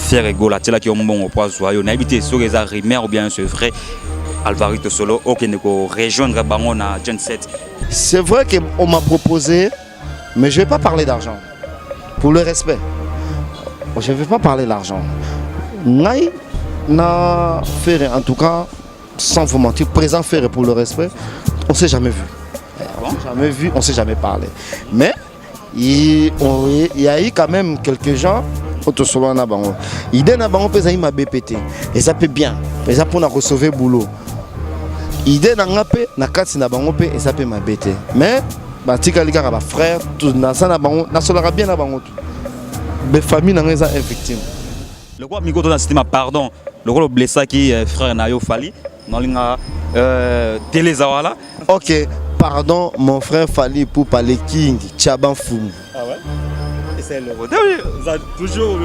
faire égal à qui ont bon au poids joyeux n'habiter sur les arrimères ou bien c'est vrai Alvarito Solo aucun ne rejoindre Bango na Gen 7. C'est vrai qu'on m'a proposé, mais je ne vais pas parler d'argent. Pour le respect. Je ne vais pas parler d'argent. Naï n'a fait, en tout cas, sans vous mentir, présent faire pour le respect, on ne s'est jamais vu. On ne s'est jamais vu, on ne s'est jamais parlé. Mais il y a eu quand même quelques gens. Il donne à Bango ma BPT. Et ça peut bien. Et ça pour recevoir le boulot. Il donne à na kasi na Bango et ça peut ma BT. Mais batika les gars frère tout na ça na Bango na solara bien na Bango. Les familles n'ont pas victime. Le roi Migo dans système pardon. Le roi blessé qui frère Nayo Fali dans l'inga Télésawala. OK, pardon mon frère Fali pour parler King Tchaban Foum. Ah ouais. C'est le roi. Vous avez toujours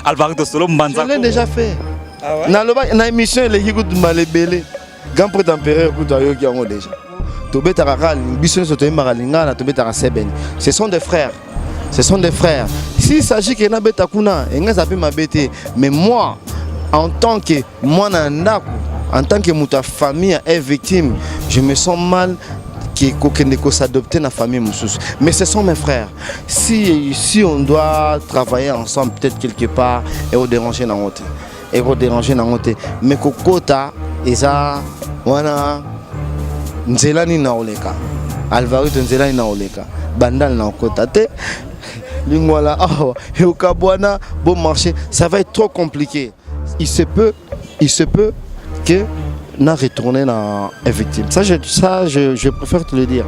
Alvarito Solo Mbanza. Je l'ai déjà fait. Ah ouais. Na émission les qui goûtent malébélé. Grand prêtre tempéré goûte ayo qui ont déjà. Tobé Tarakal, Bisson Sotoy Maralinga, na Tobé Taraseben. Ce sont des frères. Ce sont des frères. S'il s'agit que Nabeta Kuna, ma bête, mais moi, en tant que moi, en tant que ma famille est victime, je me sens mal que s'adopter dans la famille. Mais ce sont mes frères. Si on doit travailler ensemble, peut-être quelque part, et au déranger dans l'autre. Et au déranger dans l'autre. Mais Kokota, et ça, voilà, Nzelani Naoleka. Alvarito Nzelani Naoleka. Bandal Naokota. Lingwala, bon marché, ça va être trop compliqué. Il se peut que n'a retourné dans la victime. Ça, je préfère te le dire.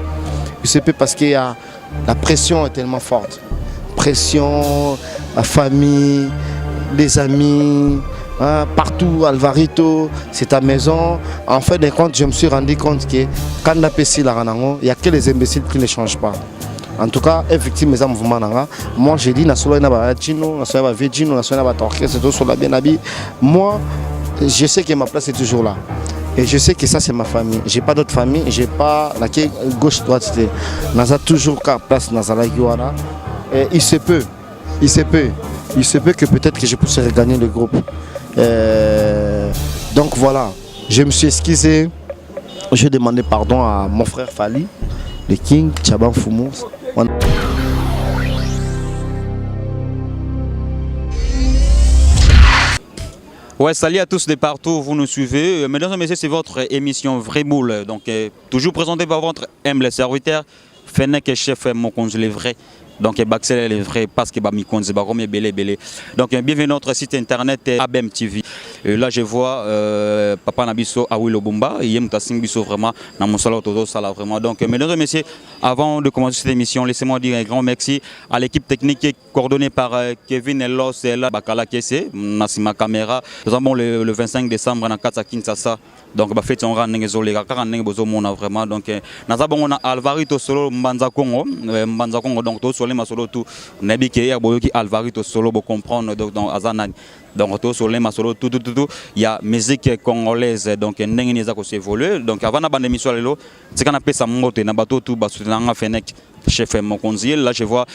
Il se peut parce que la pression est tellement forte. Pression, la famille, les amis, hein, partout, Alvarito, c'est ta maison. En fin de compte, je me suis rendu compte que quand on a péché la ranango, il n'y a que les imbéciles qui ne changent pas. En tout cas, effectivement, mes mouvements, moi j'ai dit, moi, je sais que ma place est toujours là. Et je sais que ça, c'est ma famille. Je n'ai pas d'autre famille, je n'ai pas la gauche-droite. Je n'ai toujours qu'à place dans la Guiana. Et il se peut que peut-être que je puisse regagner le groupe. Donc voilà, je me suis excusé. J'ai demandé pardon à mon frère Fali, le King, Tchaban Foumou. Ouais, salut à tous de partout, vous nous suivez. Mesdames et messieurs, c'est votre émission Vrai Boule. Donc, toujours présenté par votre humble serviteur, Fennec et chef Mokonzi les vrais. Donc, Baxel les vrais parce que Mikonzi Barom est belé. Donc, bienvenue à notre site internet Abem TV. Là, je vois Papa Nabiso Awilo Bumba. Il y a Biso vraiment dans mon salon Toto Sala vraiment. Donc, mesdames et messieurs, avant de commencer cette émission, laissez-moi dire un grand merci à l'équipe technique coordonnée par Kevin Elos et Bakala Kesse, Nassima Camera. Nous avons le 25 décembre dans Katsa Kinshasa. Donc, fait on rend les vraiment. Donc, nous avons Alvarito Solo Mbanza Congo, donc tout sur les masolo tout. Nebi qui est Alvarito Solo pour comprendre donc Azanan. Donc tout sur les masolo tout. Il y a musique congolaise donc n'engagez pas que évolue. Donc avant la bande émission lelo, c'est qu'on appelle ça moto na bateau tout bas sur l'anga Fennec chef Mokonzi. Là je vois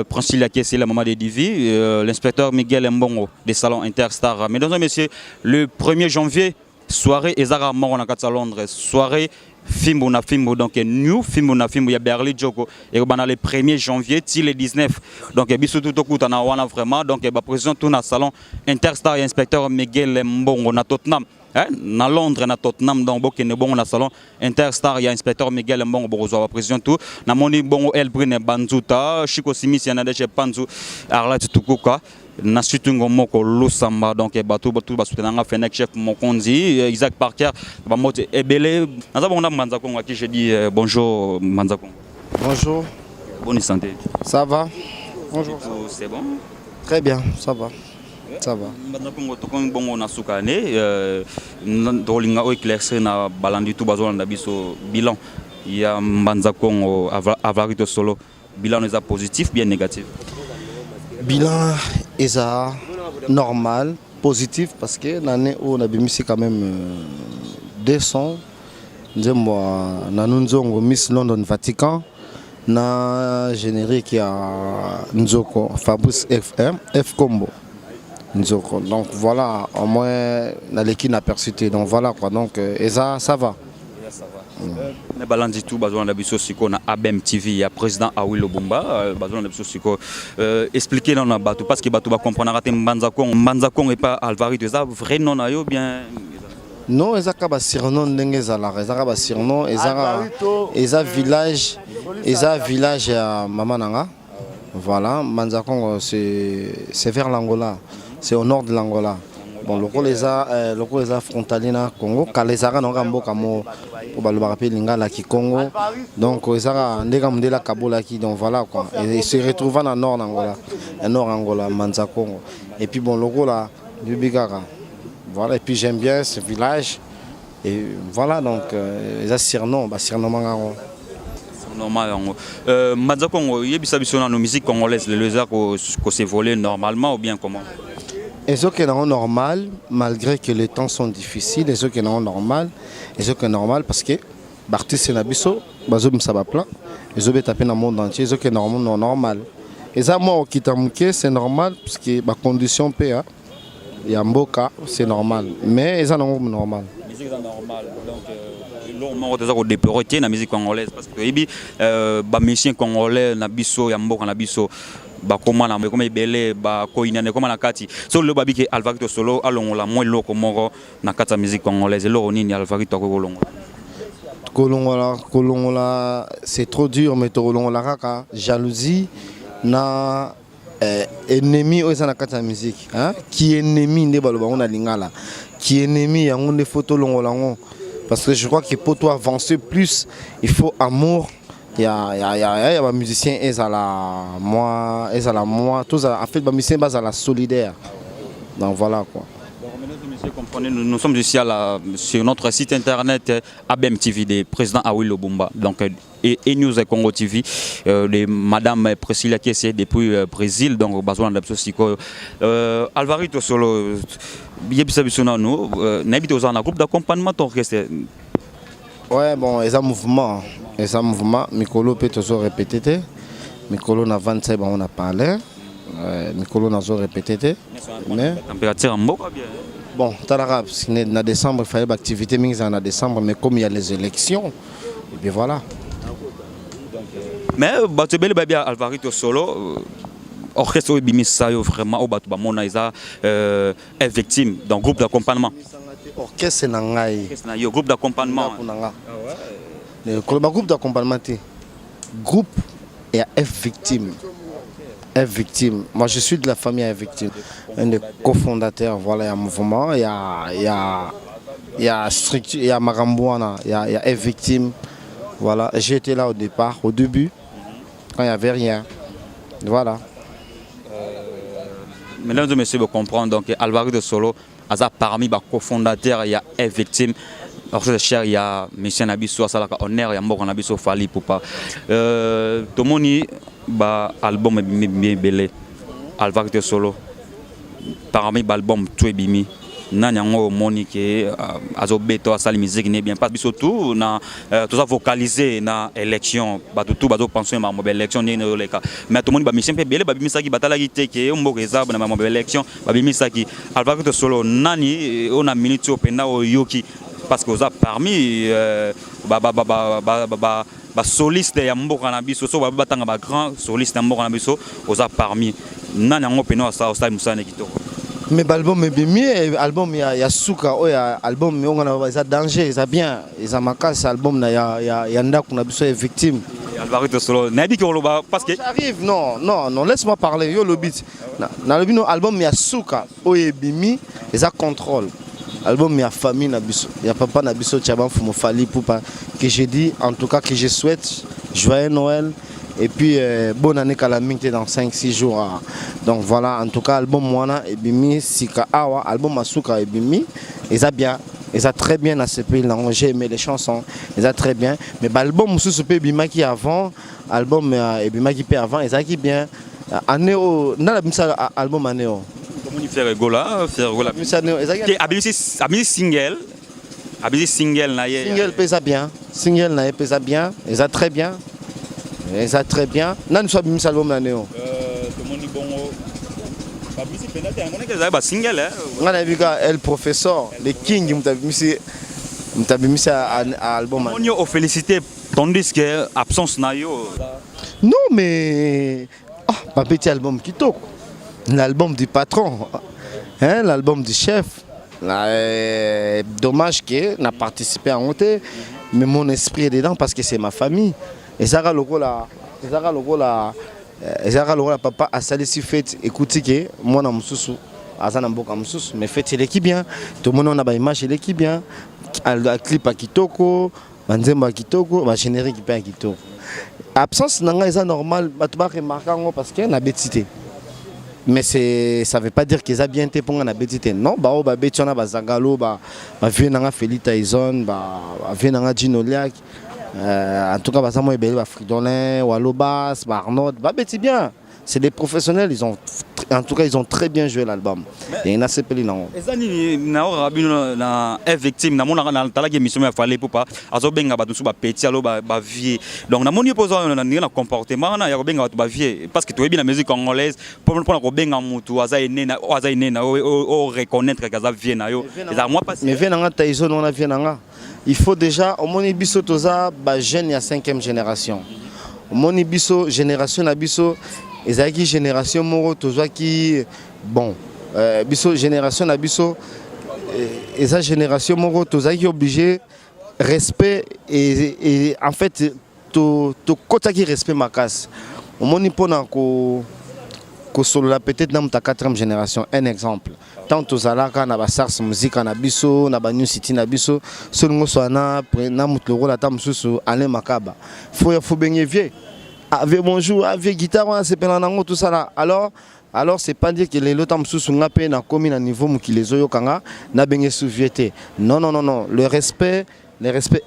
Francilia qui est la maman de Divi, l'inspecteur Miguel Mbongo des salons Interstar. Mesdames et messieurs, le 1er janvier soirée Ezara Moro na Katsa Londres, soirée Fimbo donc new Fimbo il y a Berli Joko et on a le 1er janvier till le 19 donc biso tout coup on a vraiment donc président tout na salon Interstar et inspecteur Miguel Mbongo na Tottenham na Londres na Tottenham donc bokene bon na salon Interstar il y a inspecteur Miguel Mbongo bozo président tout na moni bongo Elbrine Banzuta Chico Simis yana de Panzu Arlat Tukuka na sutungo moko losamba donc bato basutenanga Fennec chef Mokonzi Isaac Parker ba moto ebele naza bonga Mbanza Kongo qui je dis bonjour Mbanza Kongo. Bonjour. Bonne santé. Ça va? Bonjour. C'est bon? Très bien, ça va. Ça va. Mbanza Kongo to kon bongo na sukane dolinga o éclaircir na balandi tout bazo na biso bilan. Il y a Mbanza Kongo Alvarito Solo bilan est positif bien négatif. Bilan est normal, positif parce que l'année où on a mis quand même 200. Nous avons Miss London Vatican, na générique à Nzoko Fabrice F Combo. Nzoko. Donc voilà, au moins l'équipe n'a percuté. Donc voilà quoi. Donc et ça va. Mais balandi tout bazon na biso siko na ABM TV ya président Awilo Bumba bazon na biso siko expliquer non na bato parce que bato ba comprendre raté Mbanza Kong et pas Alvarito ça vrai non na yo bien non ezaka ba surnom ndenge ezalaka ezaka ba surnom eza village ya mama nanga voilà Mbanza Kong c'est vers l'Angola c'est au nord de l'Angola. Bon, le les frontalier na Congo, Kalezara n'aura mboka mo pour le rappeler Lingala qui Congo. Donc ils ont ndeka mundela Kabola qui donc voilà quoi. Et ils se retrouvent dans nord Angola, nord Angola, Mbanza Congo. Et puis bon logo là, Bibigara. Voilà et puis j'aime bien ce village. Et voilà donc ils ont surnom mangaro. Normal. Mbanza Congo, yebisa biso na musique congolaise les lézards ko se voler normalement ou bien comment? Et ceux qui sont normal, malgré que les temps sont difficiles, et ceux qui sont normal, et ceux qui sont normal parce que l'artiste Nabiso, bazo msaba plan, ils ont tapé dans le monde entier, ceux qui sont normal. Et ça moi qui t'amouke c'est normal parce que ma condition PA, il y a mboka c'est normal, mais ils sont normal. Musique est normal donc l'homme déplorer la musique congolaise parce que ibi ba musicien congolais Nabiso ya mboka Nabiso bakoma na comme ebele ba koinane comme na kati so le babi ke Alvarito solo alongola moi loko moko na kata musique congolaise loko nini Alvarito kolongola c'est trop dur mais to kolongola kaka jalousie na ennemi oza na kata musique hein qui ennemi nde baloba on a lingala qui ennemi yango nde photo longola ngo parce que je crois que pour toi avancer plus il faut amour. Il y a des musiciens et moi tous en fait les musiciens basent à la solidaire. Donc voilà quoi. Comprenez, nous sommes ici sur notre site internet ABM TV des président Awilo Bumba donc et News Congo TV de madame Priscilla qui est depuis Brésil donc besoin de psycho Alvarito solo yebisa bisona nous n'habite aux un groupe d'accompagnement orchestre. Ouais, bon, ils ont mouvement. Mikolo peut toujours répéter. Mikolo na 27, on a parlé. Mikolo n'a toujours répété. Mais température en bien. Bon, Talarab, en décembre, il fallait l'activité en décembre, mais comme il y a les élections, et puis voilà. Mais Batubele Babia Alvarito solo. Orchestre Bimisa vraiment au Batouba Mona est victime d'un groupe d'accompagnement. Orchestre Nangai. Groupe d'accompagnement. Le groupe d'accompagnement. Groupe est F victime. F victime. Moi je suis de la famille F victime. Un des cofondateurs, voilà, il y a un mouvement, il y a structure, il y a Marambouana, il y a F victime. Voilà, j'étais là au départ, au début, quand il n'y avait rien. Voilà. Mesdames et messieurs, vous comprenez donc Alvarito Solo, parmi les cofondateurs, il y a F victime. Alors c'est cher, il y a Monsieur Nabiso, Salaka Honneur, il y a Moko Nabiso Fali Poupa. Tout le monde ba album est bien belé. Alvarito Solo. Parmi les albums tout est bimi. Nanyango Monique azobeto asali musique n'est bien pas surtout na tout ça vocaliser na élection ba tout ba penser ma mobile élection ni le cas mais tout le monde ba mission pe belé ba bimisa ki batala ki teke mboka ezaba na mobile élection ba bimisa ki Alvarito Solo nani on a minute opena o yoki parce que ça parmi ba soliste ya mboka na biso so ba batanga ba grand soliste ya mboka na biso oza parmi nanyango pena sa osali musane kitoko. Mais l'album est bien, l'album il y a Souka, l'album il y a danger, il y a bien, il y a Makas, l'album il y a Ndak, on a besoin de victimes. Alvarito Solo, n'a dit qu'on le bat parce que. J'arrive, non, laisse-moi parler, yo le beat. Dans l'album il y a Souka, il y a Bimi, il y a contrôle. L'album il y a famille, il y a papa Nabiso Tchaban Fumofali Poupa, que j'ai dit, en tout cas que je souhaite joyeux Noël. Et puis, bonne année calamité dans 5-6 jours. Donc voilà, en tout cas, album Moana et Bimi, Sika Awa, album Asuka et Bimi, ils ont bien, ils ont très bien à ce pays-là. J'ai aimé les chansons, ils ont très bien. Mais l'album Moussou Bima qui avant, album et Bima qui avant, ils ont qui bien. Anéo, n'a pas album Anéo. Comment il fait rigola, faire rigola. Abisi single. Abisi single na ye. Single pèse bien, single na pèse bien, ils ont très bien. Et ça très bien. Nan soit bim album l'année. On a vu El Professeur, le King, on mis à l'album. On a félicité tandis que absence nayo. Non mais pas petit album qui toque. L'album du patron, hein, l'album du chef. Dommage que n'a participé à monter, mais mon esprit est dedans parce que c'est ma famille. Et ça a le papa a salé si fait écouter que moi na mususu azana mboka mususu mais fait l'équipe bien. Tout le monde a ba image l'équipe bien. Le clip à kitoko, banzemba kitoko, ba générique pas kitoko. Absence nanga est normal, ba tuba remarquer parce que na bétité. Mais ça ne veut pas dire qu'ils ont bien été pour la bêtité. Non, bah on a bazangalo, bah vieux nanga Félix Tyson, bah vieux nanga Ginoliak. En tout cas, bah ça moi bah Fridolin, Walobas, bah Arnaud, bah bêtis bien. C'est des professionnels, en tout cas ils ont très bien joué l'album. Et il a assez pelé non. Ezani na rabino na victime na mona na tala ke mission ya fallait pour pas azo benga ba tusu ba petit alo ba vieux. Donc na moni pozo na comportement na ya ko benga ba vieux parce que tu es bien la musique congolaise pour ko benga mutu aza ene na o reconnaître que aza vieux na yo. Moi pas mais vieux nanga Tyson on a vieux nanga. Il faut déjà au moni biso toza ba jeune ya 5e génération. Au moni biso génération na biso ezaki génération moro tozwa ki bon biso génération na biso eza génération moro tozaki obligé respect et en fait to kotaki respect makasi omoni pona ko solola peut-être na muta 4e génération un exemple tant tozalaka na ba sars musique na biso na ba new city na biso solongo swana na mutu rola ta mususu Alain Makaba faut benye vieux avec bonjour, avec guitare, c'est pas tout ça là. Alors c'est pas dire que les lots sous na commis à niveau qui les oyo kanga na benye souvieté. Non. Le respect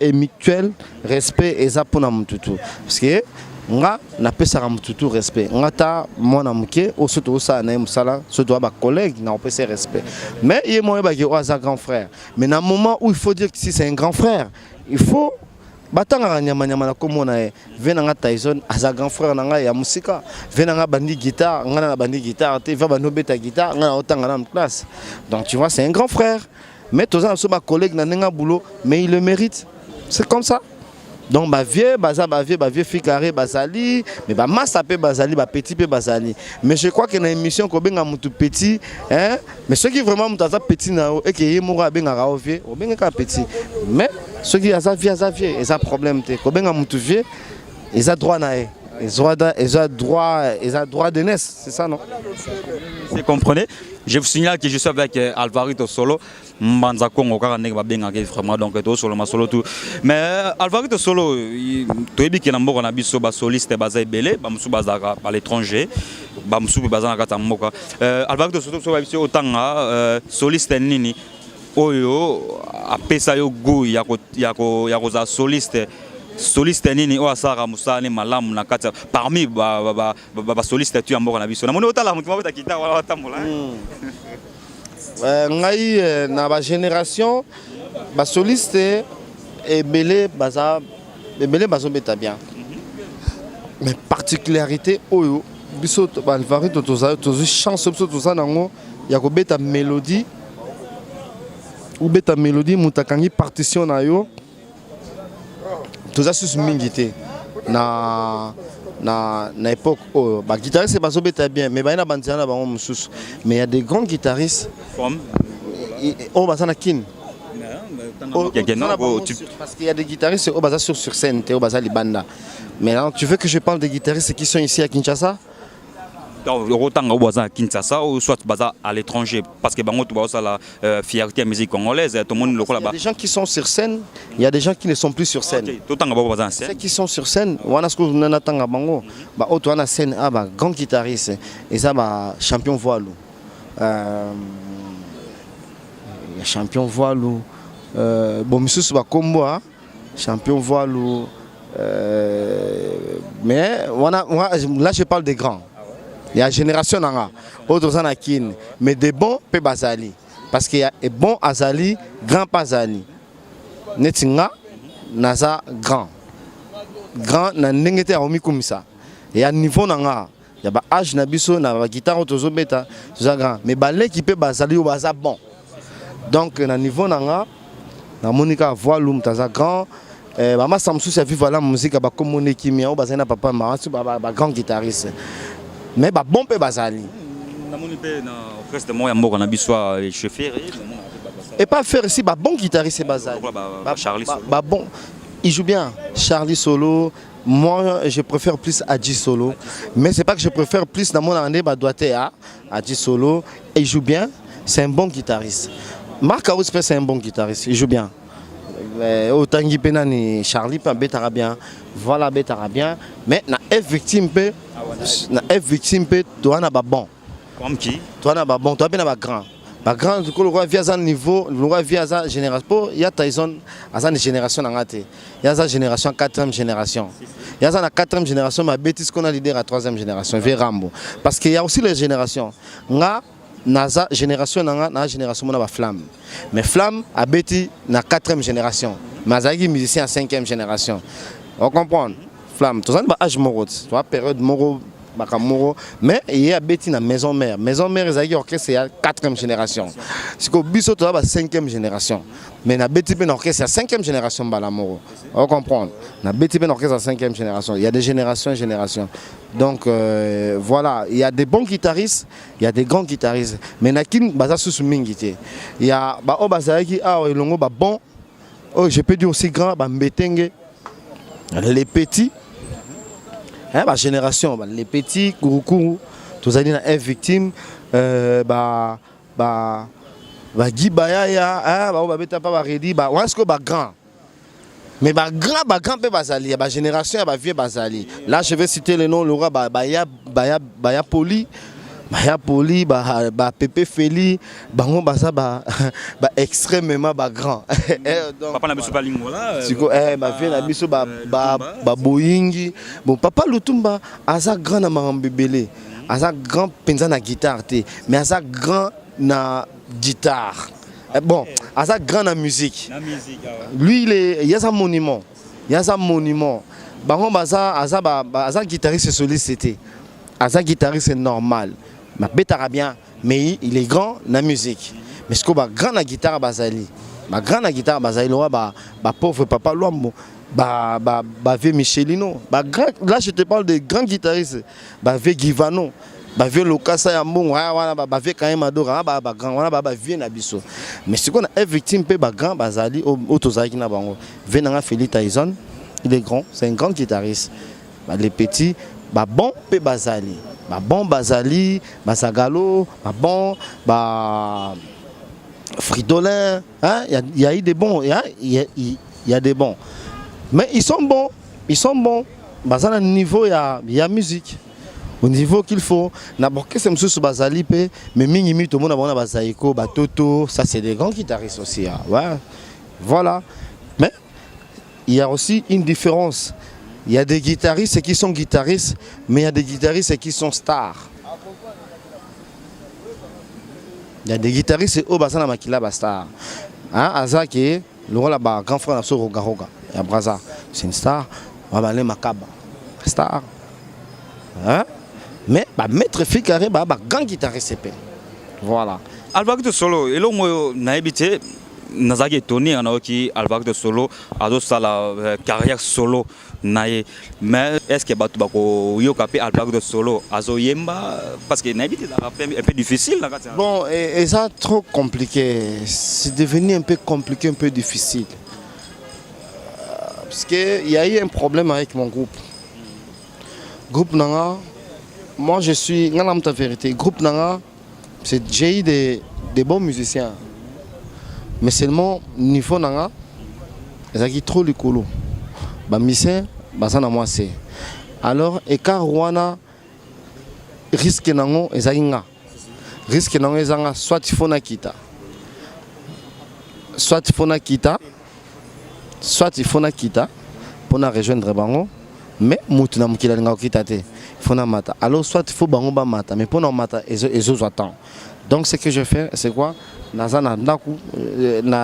est mutuel, respect est za pona mututu. Parce que nga na pesa mututu respect. Nga ta mona muke o soto ça na musala, soto ba collègue na pesa respect. Mais il est moi ba ki o za grand frère. Mais dans le moment où il faut dire que si c'est un grand frère, il faut batanga nyama na komona venanga Tyson aza grand frère nanga ya musika venanga bandi guitare ngana na bandi guitare te va bano beta guitare ngana otanga na classe donc tu vois c'est un grand frère mais tous en ba collègue na nenga boulot mais il le mérite c'est comme ça donc ba vieux ficaré bazali mais ba massa pe bazali ba petit pe bazali mais je crois que na émission ko benga mutu petit hein mais ceux qui vraiment mutu za petit na et que yemo benga ra vieux o benga ka petit mais ceux qui ont vieux, ils ont problème. Quand ils ont vieux, ils ont droit à droit de naissance, c'est ça non? Vous comprenez? Je vous signale que je suis avec Alvarito Solo. Mbanzako ngokaka ndenge babengaka vraiment donc to solo masolo tout. Mais Alvarito Solo, tu es bien que na mboka na biso ba soliste baza ebele, ba musu bazaka à l'étranger, ba musu bazana kata mboka. Alvarito Solo so ba biso otanga soliste nini? Oyo apesa yo goût ya koza soliste nini o asara musani malamu na kati parmi ba soliste tu amboka na biso na moni otala mutu mabeta kita wala tambola ngai na ba génération ba soliste ebele bazo beta bien mais particularité oyo biso ba Alvarito toza chance biso toza nango ya ko beta mélodie ou beta mélodie mutakangi partition na yo toza sus mingité na époque oh ba guitariste bazo beta bien mais ba na bandiana ba mususu mais il y a des grands guitaristes comme oh basana kin parce qu'il y a des guitaristes au bazar sur scène au bazar libanda mais là tu veux que je parle des guitaristes qui sont ici à Kinshasa? Autant au bazar à Kinshasa ou soit bazar à l'étranger parce que bango tu vois ça la fierté musique congolaise tout le monde le là-bas. Il y a des gens qui sont sur scène, il y a des gens qui ne sont plus sur scène. Autant au bazar scène. Ceux qui sont sur scène, on a ce que nous n'attendons bango, bah auto on a scène ah bah grand guitariste et ça bah champion voilou. Champion voilou. Bon monsieur c'est pas combo champion voilou. Mais là je parle des grands. Il y a une génération autres en kin mais des bons pe bazali parce qu'il y a des bons azali grand bazali netinga naza grand na ndengete omi comme ça et à niveau nanga y a ba âge na biso na ba guitare tozo beta toza grand mais balé qui peut bazali ou baza bon donc na niveau nanga na monika volume taza grand Mama Samsou c'est vivre la musique ba comme kimia ou bazana papa ma ba grand guitariste mais ba bon pe bazali na moni pe na orchestre moya moko na biso chauffeur et pas faire ici ba bon guitariste bazali Charlie Solo ba bon il joue bien Charlie Solo. Moi je préfère plus Adji Solo mais c'est pas que je préfère plus dans mon année ba doité à Adji Solo et il joue bien c'est un bon guitariste Marc Aous c'est un bon guitariste il joue bien autant qu'il penani Charlie peut betara bien voilà betara bien mais na F victime peut toi na ba bon comme qui toi na ba bon toi bien ba grand ba grand du coup le roi via un niveau le roi via sa génération il y a Tyson à sa génération ngate il y a sa génération 4e génération il y a sa 4e génération ma bêtise qu'on a leader à 3e génération vers Rambo parce qu'il y a aussi les générations nga naza génération na génération na ba flamme mais flamme a bêti na 4e génération mazagi musicien à 5e génération on comprend flamme tout ça ba âge moro toi période moro Bakamoro mais il y a bêti na maison mère ezaki orchestre c'est 4e génération c'est que biso to ba 5e génération mais na bêti ben orchestre c'est 5e génération balamoro on comprend na bêti ben orchestre c'est 5e génération il y a des générations donc voilà il y a des bons guitaristes il y a des grands guitaristes mais na kin baza susu mingité il y a ba o bazaki elongo ba bon je peux dire aussi grand ba mbetenge les petits ma génération, les petits, Kouroukou, tous allés dans une victime, Guy Bayaya, pas ready, est-ce que grand. Mais grand peu bazali, la génération, la vieux bazali. Là, je vais citer le nom, Laura Baya Poli. Baya Poli, Pépé Feli, bango basa extrêmement grand. Papa na biso ba lingola. Siko vie na biso boyingi. Bon papa Lutumba aza grand na mambebele. Aza grand penza na guitare te, mais aza grand na guitare. Bon, aza grand na musique. Lui il y a un monument. Bango aza guitariste sollicité. Aza guitariste normal. Ma bétara bien, mais il est grand na musique. Mais ce que grand na guitare bazali, grand na guitare bazali, pauvre papa Luambo, vieux Michelino, là je te parle de grands guitaristes, vieux Givano, vieux Lokasa Yambon, vieux Kaimado, grand, vieux Nabiso. Mais ce qu'on a victime pe grand bazali, autozaki na bango, Venanga Feli Tyson, il est grand, c'est un grand guitariste. Les petits, bon pe bazali. Bon Bazali, Basagalo, bon Fridolin, il y a eu des bons, il y a des bons. Mais ils sont bons. Bazana niveau il y a musique. Au niveau qu'il faut, n'importe quel sous Bazali mais minimi tout le monde a Bazaiko, Batoto, ça c'est des grands guitaristes aussi. Ouais. Voilà. Mais il y a aussi une différence. Il y a des guitaristes qui sont guitaristes, mais il y a des guitaristes qui sont stars. Il y a des guitaristes qui sont makila star. Azaki, le grand frère de Roga Roga, il y a Braza, c'est une star. Babale Makaba, star. Mais maître Fikare, grand guitariste. Voilà. Albac de solo, et là moi naibité. Nazaki étonné en qui Albac de solo a la carrière solo naie mais est-ce que bako yo capé Albac de solo azo yemba parce que naibité un peu difficile là. Bon et ça trop compliqué, c'est devenu un peu compliqué, un peu difficile parce que il y a eu un problème avec mon groupe Nanga. Moi je suis ngana mta vérité groupe Nanga, j'ai eu des bons musiciens. Mais seulement niveau nanga, ils trop le colo. Mise, basana moi c'est. Alors écart wana risque nango ezainga. Risque nango ezanga soit il faut na kita. Soit il faut na kita pour na rejoindre bango. Mais mutu na mukila nga kita te. Il faut na mata. Alors soit il faut bango ba mata, mais pour na mata ezo attend. Donc ce que je fais c'est quoi? Na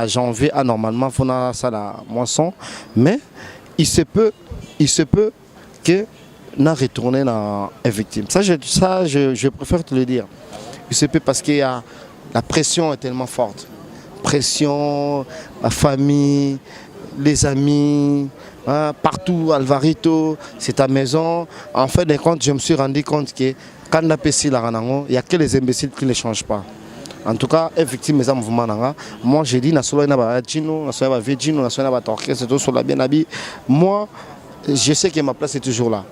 janvier normalement faut ça la moisson mais il se peut que n'a retourné dans une victime. Ça, je préfère te le dire. UCP parce que la pression est tellement forte. Pression, la famille, les amis, hein, partout, Alvarito, c'est ta maison. En fin de compte, je me suis rendu compte que quand on a passé la ranango, il n'y a que les imbéciles qui ne changent pas. En tout cas, effectivement, mes mouvements. Moi, j'ai dit, moi, je sais que ma place est toujours là.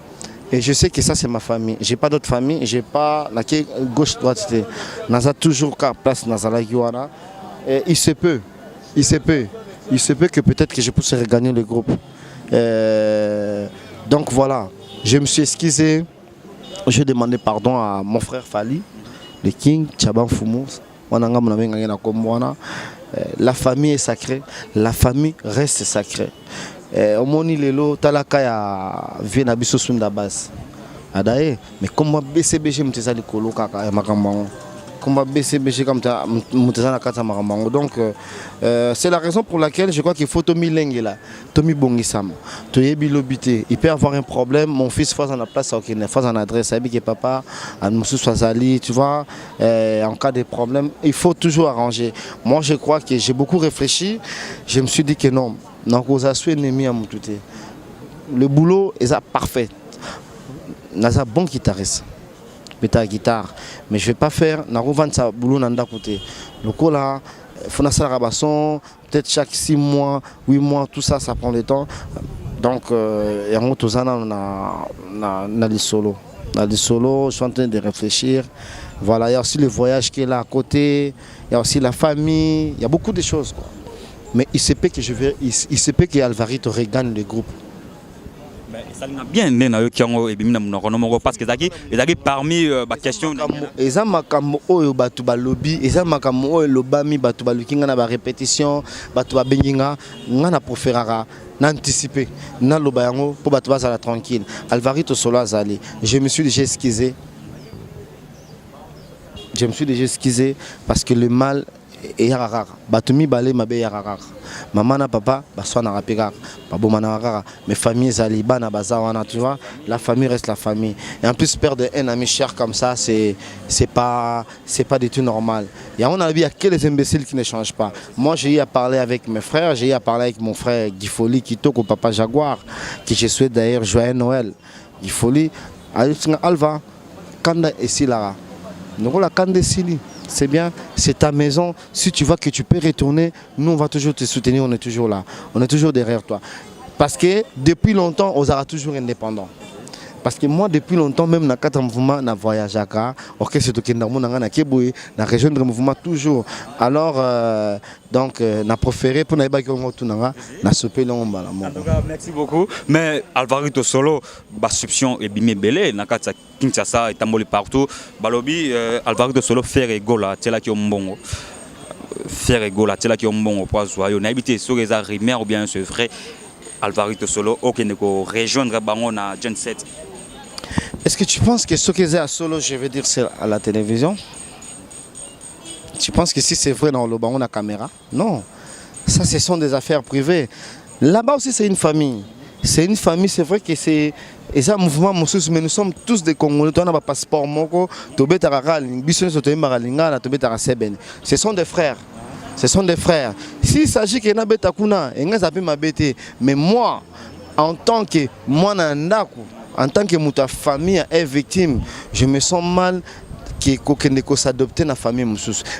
Et je sais que ça, c'est ma famille. Je n'ai pas d'autre famille. Je n'ai pas la gauche, droite. Je toujours place dans la Guiana. Et il se peut. Il se peut. Il se peut que peut-être que je puisse regagner le groupe. Donc voilà. Je me suis excusé. J'ai demandé pardon à mon frère Fali, le King, Tchaban Foumou. La famille est sacrée. La famille reste sacrée. Omoni lelo talaka ya vient abiso sunda base adaye mais comment BCBG mteza likolo kaka ya makambango comment BCBG comme ta mteza na kata makambango donc c'est la raison pour laquelle je crois qu'il faut Tommy Lengela Tommy Bongisam Toyebi Lobité il peut avoir un problème mon fils face en la place OK ne face en adresse abi que papa à monsieur Swazali tu vois en cas de problème il faut toujours arranger moi je crois que j'ai beaucoup réfléchi je me suis dit que non. Le boulot est parfait. Naza bon guitariste. Beta guitare. Mais je ne vais pas faire na revendre sa boulot nanda côté. Le coup là, faut na sa rabasson, peut-être chaque 6 mois, 8 mois, tout ça, ça prend le temps. Donc il y a un autre na les solos. Dans les solos, je suis en train de réfléchir. Voilà, il y a aussi le voyage qui est là à côté, il y a aussi la famille, il y a beaucoup de choses quoi. Mais il se peut que il se peut que Alvarito regagne le groupe. Ça n'a bien parce que parmi les questions. Les amakamo oyo batu balobi, les amakamo oyo lobami batu balukinga na ba répétition, batu ba benginga, ngana préférera n'anticiper, na lobayango pour batu bazala tranquille. Alvarito solo azali. Je me suis déjà excusé. Je me suis déjà excusé parce que le mal et rare. Batumi balé ma bé rare. Maman na papa, baswa na rapega. Pabo mana rare. Mes familles zaliba na bazawana, tu vois. La famille reste la famille. Et en plus perdre un ami cher comme ça, c'est pas du tout normal. Il y a que les imbéciles qui ne changent pas. Moi j'ai eu à parler avec mes frères, j'ai eu à parler avec mon frère Guy Foli qui toque au papa Jaguar, qui je souhaite d'ailleurs joyeux Noël. Guy Foli, Alva, Kanda et Silara. Nous la Kanda Sili. C'est bien, c'est ta maison. Si tu vois que tu peux retourner, nous on va toujours te soutenir, on est toujours là. On est toujours derrière toi. Parce que depuis longtemps, on sera toujours indépendant. Parce que moi, depuis longtemps, même dans le mouvement, je voyage à Dakar, na région de mouvement toujours. Alors, donc, na préféré pour na merci beaucoup. Mais Alvarito solo, basuption et bimé belé, na kata Kinshasa et tamboli partout. Balobi, Alvarito solo faire ego là, c'est là qui est mbongo. Faire ego là, c'est là qui est mbongo pour joyeux. Na habité sur les rimer ou bien c'est vrai. Alvarito solo, ok, neko rejoindre bango na Gen 7. Est-ce que tu penses que ce qu'ils ont à solo, je veux dire, c'est à la télévision? Tu penses que si c'est vrai dans le banc, on a caméra? Non. Ça, ce sont des affaires privées. Là-bas aussi, c'est une famille. C'est une famille, c'est vrai que c'est un mouvement, mais nous sommes tous des Congolais. On a un passeport, ce sont des frères. Ce sont des frères. S'il s'agit qu'il y a un bétakuna, mais moi, en tant que moi, en tant que ta famille est victime, je me sens mal que s'adopter dans la famille.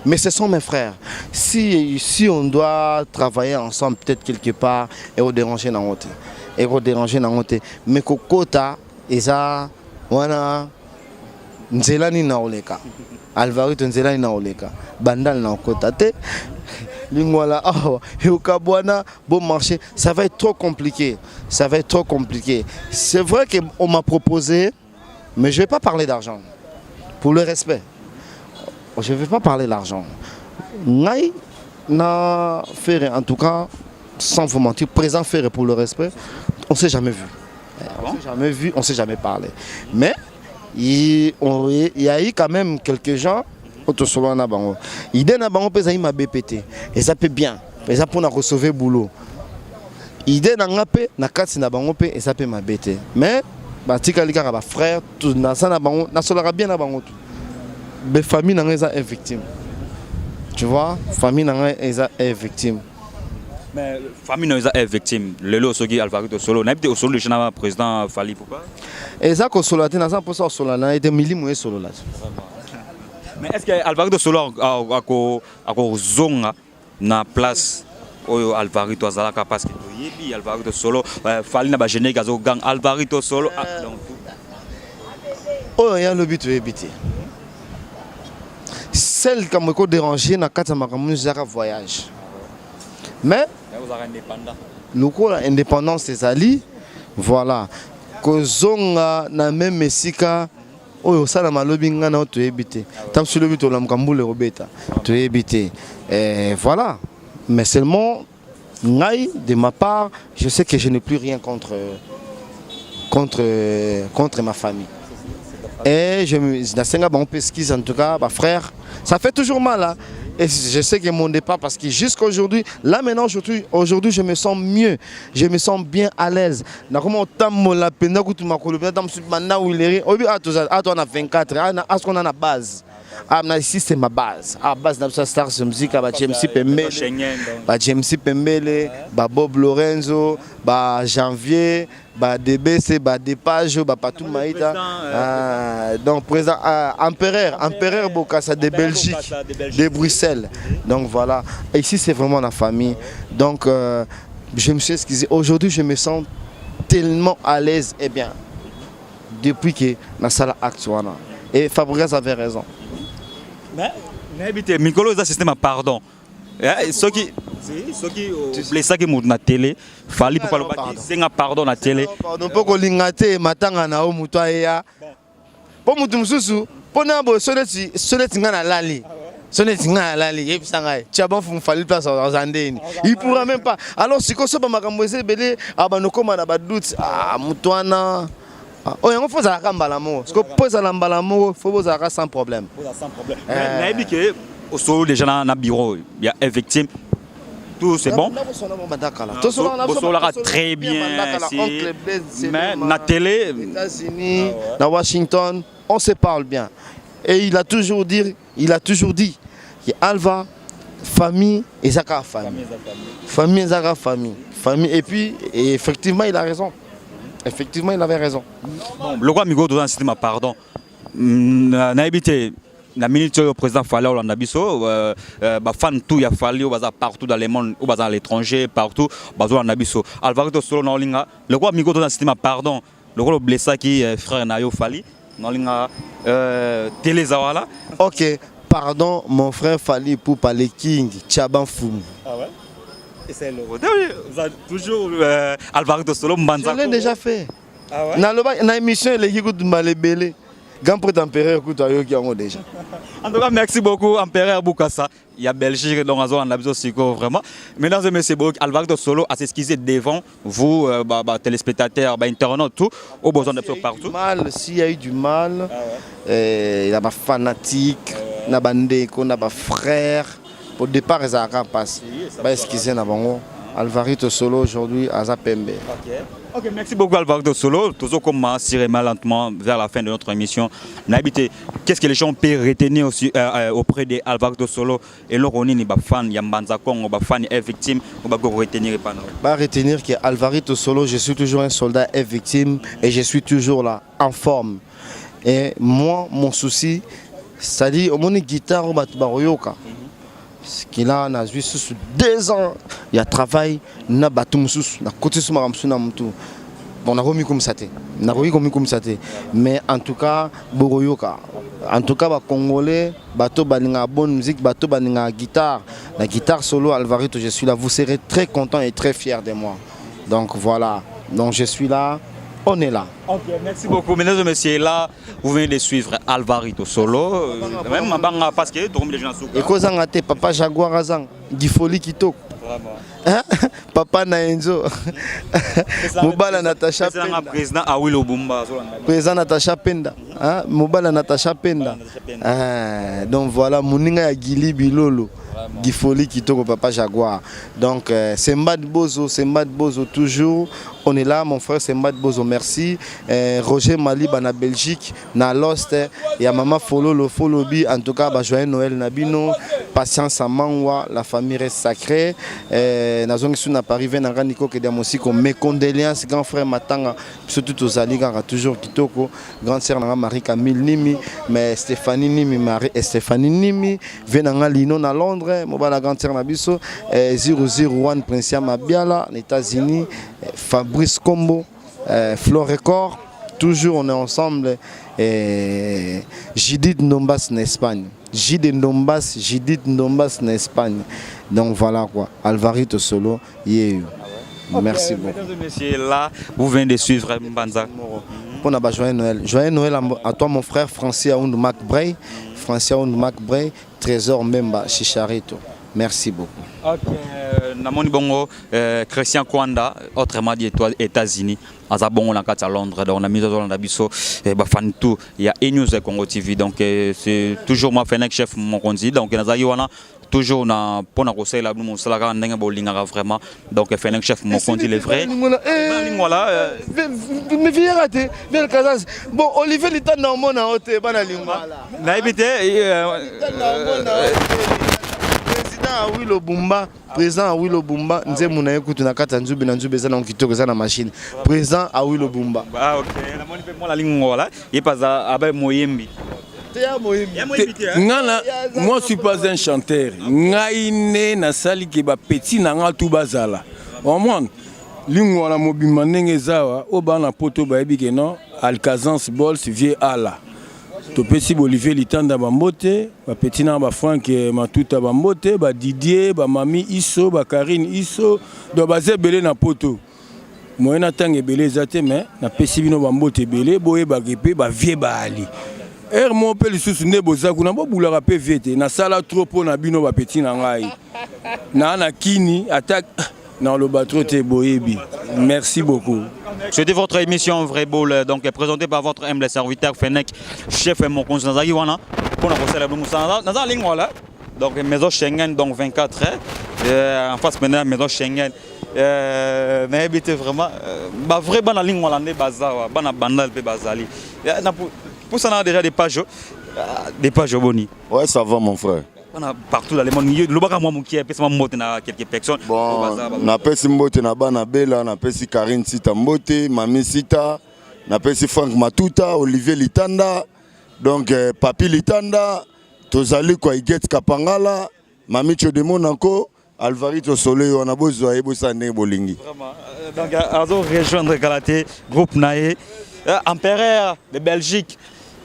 Mais ce sont mes frères. Si on doit travailler ensemble, peut-être quelque part, et au déranger dans l'autre. Mais Kokota, Eza, Wana, Nzelani Naoleka. Alvarito Nzelani Naoleka. Bandal Naokota. Lingwala, bon marché, ça va être trop compliqué. Ça va être trop compliqué. C'est vrai qu'on m'a proposé, mais je ne vais pas parler d'argent. Pour le respect. Je ne vais pas parler d'argent. Naï n'a fait, en tout cas, sans vous mentir, présent faire pour le respect, on ne s'est jamais vu. On ne s'est jamais vu, on ne s'est jamais parlé. Mais il y a eu quand même quelques gens. Idée na bango pesa ima BPT et ça peut bien et ça pour na recevoir le boulot idée na ngapé na kati na bango pe et ça peut ma BT mais batikali kaka ba frère tout na sana bango na solaka bien na bango tout. Be famille na ngeza est victime. Tu vois, famille na ngeza est victime. Mais famille na ngeza est victime. Lelo soki Alvarito Solo na bité Solo le chana président Fali pourquoi? Eza ko solo te na 100% solo na été milimo solo là. Mais est-ce que Alvarito Solo ako zonga na place oyo Alvarito azalaka parce que yebi Alvarito Solo Fali na ba géné gazo gang Alvarito Solo donc oh ya lobi to ebité. Celle qui m'a dérangé na kata makamunu zaka voyage. Mais vous êtes indépendant. Le coup la indépendance des alliés voilà kozonga na même mesika oyo sala malobi ngana to ebité. Tam sur le but to lamkambule robeta to ebité. Voilà. Mais seulement, de ma part, je sais que je n'ai plus rien contre ma famille. Et je me en tout cas, ma frère, ça fait toujours mal. Hein? Et je sais que mon départ, parce que jusqu'à aujourd'hui, là maintenant, aujourd'hui, je me sens mieux. Je me sens bien à l'aise. On a 24 ans, on a la base. Ici c'est ma base. À base de Stars Music, James Pembele, Bob Lorenzo, Janvier, DBC, Dépage, Patou Maïta. Donc président Empereur Bokassa de Belgique, de Bruxelles. Donc voilà. Et ici c'est vraiment la famille. Donc je me suis excusé. Aujourd'hui je me sens tellement à l'aise et bien depuis que la salle actuelle. Et Fabrice avait raison. Mais Mikolo est un système à pardon. Ceux qui blessent qui montent na télé, fallait pour parler c'est un pardon na télé. Pardon pour que l'ingate matanga na o mutoya. Pour mutum susu, pour na bo soneti ngana lali. Soneti ngana lali yebisanga. Tchabon fun fallait place aux andeni. Il pourra même pas. Alors si ko so ba makamboze belé abanoko mana ba doute mutwana. Oh, il faut ça l'amour. Parce que pour ça l'amour, il faut ça sans problème. Sans problème. Mais il dit que au solo déjà dans le bureau, il y a une victime. Tout c'est bon. Tout sera très bien. Mais na télé, États-Unis, dans Washington, on se parle bien. Et il a toujours dit que Alva, famille et Zaka famille. Famille et Zaka famille. Et puis effectivement, il a raison. Effectivement, il avait raison. Le roi Migo doit un système pardon. Na habité la minute au président Fallait au Nabiso, fan tout y a fallu au bazar partout dans le monde, au bazar à l'étranger, partout, bazar au Nabiso. Alvarito Solo Nolinga, le roi Migo doit un système pardon. Le roi blessé qui frère Nayo Fali, Nolinga télé Zawala. Ok, pardon mon frère Fali pour parler King, Tchaban Foum. Ah ouais? C'est le vous avez toujours Alvarito Solo Mbanza. Je l'ai déjà fait. Ah ouais? Dans l'émission, il y a des Malébélé. Grand prêtre Empereur, déjà. En tout cas, merci beaucoup, Empereur Boukassa. Il y a Belgique, donc on a besoin de vraiment. Mesdames et messieurs, Alvarito Solo a s'excuser devant vous, téléspectateurs, internautes, tout, au besoin de partout. S'il y a eu du mal, il y a des fanatiques, il y a des frères. Au départ, ils ont passé. Excusez moi Alvarito Solo aujourd'hui à Zapembe. Ok, merci beaucoup Alvarito Solo. Toujours comment tirer lentement vers la fin de notre émission. Qu'est-ce que les gens peuvent retenir aussi auprès de Alvarito Solo et leur on est fan, Yambanza Kong, fan est victime, on va retenir pas. Retenir que Alvarito Solo, je suis toujours un soldat est victime et je suis toujours là en forme. Et moi, mon souci, c'est-à-dire au moins guitare au Batubaroyoka. Qu'il a joué sur 2 ans, il y a travail, il y a côté sur on a remis comme ça. Mais en tout cas, Boroyoka. En tout cas, les Congolais, bateau balinga bonne musique, bateau balinga guitare. La guitare solo Alvarito, je suis là. Vous serez très content et très fiers de moi. Donc voilà. Donc je suis là. On est là. Ok, merci beaucoup. Mesdames et messieurs, là, vous venez de suivre Alvarito Solo. Même parce que tout le monde est gens. Et quand on a papa Jaguar Azang, Gifoli Kito. Papa Naenzo. Mobala Natacha Penda. Président Awilo Bumba. Président Natacha Penda. hein mobala Natacha Penda donc voilà moninga ya Gili Bilolo Gifoli Kitoko Papa Jaguar donc c'est Mbad Bozo toujours on est là mon frère c'est Mbad Bozo merci Roger Mali na Belgique na Lost ya Mama Folobi en tout cas ba joyeux Noël Nabino patience à Manwa la famille reste sacrée nazongi suna Paris venanga Nico ke diamosi ko mes condoléances grand frère Matanga surtout aux aligas toujours Kitoko grande sœur na Marie Camille Nimi mais Stéphanie Nimi Marie Stéphanie Nimi venanga Lino na Londres mobala grande sœur na biso 001 Prince Mabiala les États-Unis Fabrice Combo Flore Record toujours on est ensemble Judith Ndombas en Espagne Judith Ndombas en Espagne donc voilà quoi Alvarito Solo yeah. Merci beaucoup. Mesdames et messieurs, là, vous venez de suivre Mbanza. Pour la joyeux Noël. Joyeux Noël à toi mon frère Francis Aoundou Macbray. Francis Aoundou Macbray, Trésor Memba Chicharito. Merci beaucoup. Ok. Namoni bongo Christian Kwanda, autrement dit États-Unis. Azabongo na kati à Londres, donc on a mis dans la biso fan tout. Il y a E-News Congo TV, donc c'est toujours moi Fennec chef mon conduit, donc nazali wana toujours na pona conseil la mon salaga ndenge bolinga vraiment donc Fennec chef mon conduit les vrais. Voilà. Mais viens rater, viens Kazas. Bon Olivier Litanda mona hote bana lingwala. Na ebité Awilo Bumba, présent Awilo Bumba, nze muna ekutu na kata nzube na nzube za na kitoko za na machine. Présent Awilo Bumba. Ah OK, na moni pe moi la lingola, il passe abai moyembi. Moi je suis pas un chanteur. Ngaine na sali ke ba petit na nga tout bazala. Au moins lingola mobima ndenge zawa obana poto ba ebike non Alcazance Bols vie ala. Topesi Olivier Litanda Bambote, ba petit na ba Frank Matuta Bambote, ba Didier, ba Mami Iso, ba Karine Iso, do baze belé na poto. Moyena tangue belé zate mais na pesi bino Bambote belé, boye ba gepé ba vie ba ali. Mon pe lisusu ne bozaku na bo bulaka pe vete na sala trop na bino ba petit na ngai. Na kini attaque dans le bateau te boyebi. Merci beaucoup. C'était votre émission Vrai Boule, donc présentée par votre humble serviteur Fennec, chef mon conseil Nazaki wana pour la recette la Moussa dans ligne voilà. Donc maison Schengen donc 24 heures en face maintenant maison Schengen mais habité vraiment ba vrai bana ligne voilà ne bazawa bana bandal pe bazali. Pour ça on a déjà des pages boni. Ouais ça va mon frère. Partout dans le monde, le bac à moi qui est quelques personnes. Bon, na pesi mbote na bana bela, na pesi Karine Sita mbote, Mami Sita, na pesi Frank Matuta, Olivier Litanda, donc Papi Litanda, tozali kwa Iget Kapangala, Mami Chodemo Nanko, Alvarito Soleil, on a besoin de ça bolingi. Vraiment. Donc azo rejoindre Galaté, groupe Naé, Empereur de Belgique.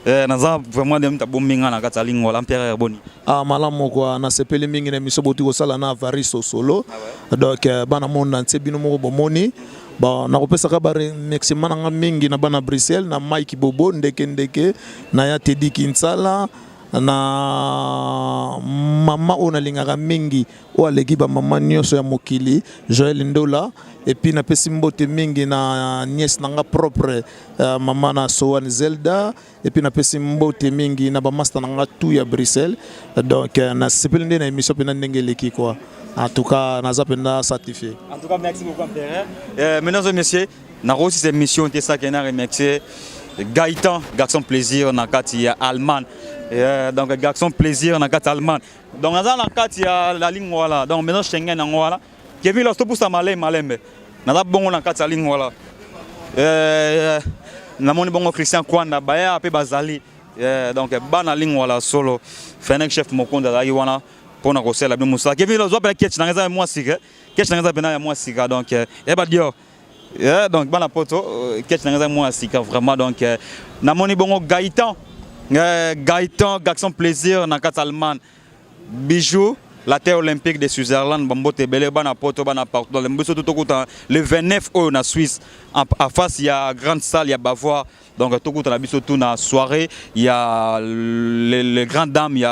Naza vraiment dem ta bombinga na kata lingo l'empereur boni malamu kwa na sepeli mingi na misoboti ko sala na Variso Solo donc bana monde ntse bino moko bomoni ba na kopesa ka ba maximum na mingi na bana Bruxelles na Mike Bobo ndeke na ya Teddy Kinsala na mama ona lingaka mingi o aleki ba mama nyoso ya mokili Joël Ndola et puis na pesi mbote mingi na nièce nanga propre mama na Soane Zelda et puis na pesi mbote mingi na ba master nanga tout ya Bruxelles donc na sepeli na émission pena ndenge leki quoi en tout cas na zapenda certifié. En tout cas merci beaucoup Empereur. Mesdames et messieurs, na aussi cette émission était ça qui na remercier Gaëtan garçon plaisir na kati ya Allemagne. Donc garçon plaisir na kati Allemagne. Donc na kati ya la ligne voilà donc maintenant Schengen na voilà. Kevin losto pour ça malembe. Na bongo na kati ya ligne voilà. Na moni bongo Christian Kwanda baya pe bazali. Donc bana ligne voilà solo. Fennec chef mokonda la yiwana pour na kosela bi musa. Kevin lozo pe ketch na ngeza moi sika. Ketch na ngeza bena moi sika donc ba dio. Donc bana poto ketch na ngeza moi sika vraiment donc na moni bongo Gaëtan garçon plaisir na kati Allemagne. Bijou la terre olympique de Switzerland bambote belé bana poto bana partout le mbiso tout le 29 en Suisse en face il y a grande salle il y a Bavoir donc tout la biso tout na soirée il y a les grandes dames il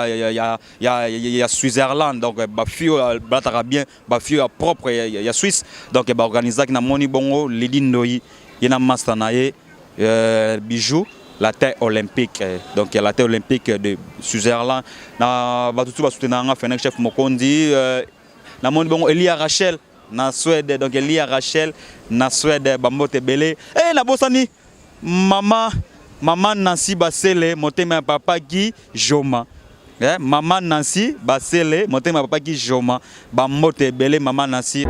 y a Switzerland donc ba fio batara bien ba fio propre il y a Suisse donc ba organiser na moni bongo Lady Ndoyi yena master nae bijou la terre olympique. Donc la terre olympique de Suzerland. Na batutu ba soutenir nga Fennec chef Mokondi. Na moni bon Elia Rachel na Suède. Donc Elia Rachel na Suède bambote belé. Eh na bosani maman Nancy Basele motema papa Guy Joma. Maman Nancy Basele motema papa Guy Joma bambote belé maman Nancy.